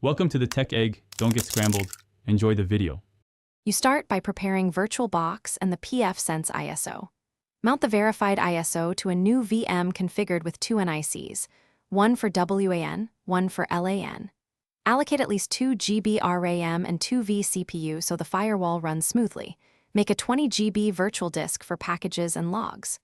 Welcome to the Tech Egg. Don't get scrambled. Enjoy the video. You start by preparing Virtualbox and the PF Sense ISO. Mount the verified ISO to a new VM configured with two NICs, one for WAN, one for LAN. Allocate at least 2 GB RAM and 2 vCPU so the firewall runs smoothly. Make a 20 GB virtual disk for packages and logs.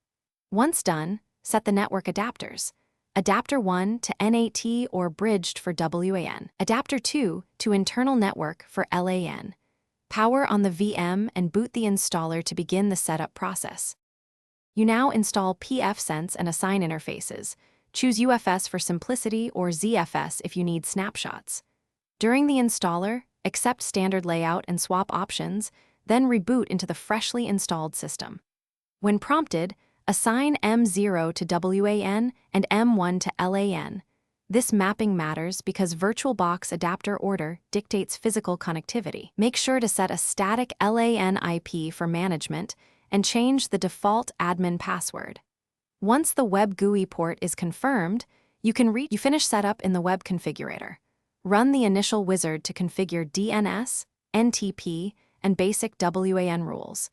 Once done, set the network adapters. Adapter 1 to NAT or bridged for WAN. Adapter 2 to internal network for LAN. Power on the VM and boot the installer to begin the setup process. You now install Pfsense and assign interfaces. Choose UFS for simplicity or ZFS if you need snapshots. During the installer, accept standard layout and swap options, then reboot into the freshly installed system. When prompted, assign M0 to WAN and M1 to LAN. This mapping matters because Virtualbox adapter order dictates physical connectivity. Make sure to set a static LAN IP for management and change the default admin password. Once the web GUI port is confirmed, you finish setup in the web configurator. Run the initial wizard to configure DNS, NTP, and basic WAN rules.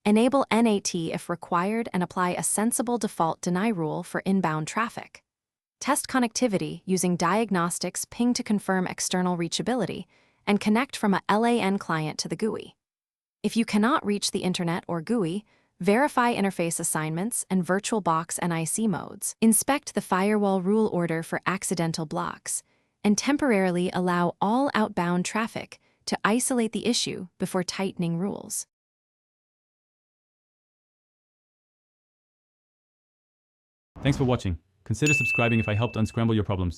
Enable NAT if required and apply a sensible default deny rule for inbound traffic. Test connectivity using diagnostics ping to confirm external reachability and connect from a LAN client to the GUI. If you cannot reach the internet or GUI, verify interface assignments and Virtualbox NIC modes. Inspect the firewall rule order for accidental blocks, and temporarily allow all outbound traffic to isolate the issue before tightening rules. Thanks for watching. Consider subscribing if I helped unscramble your problems.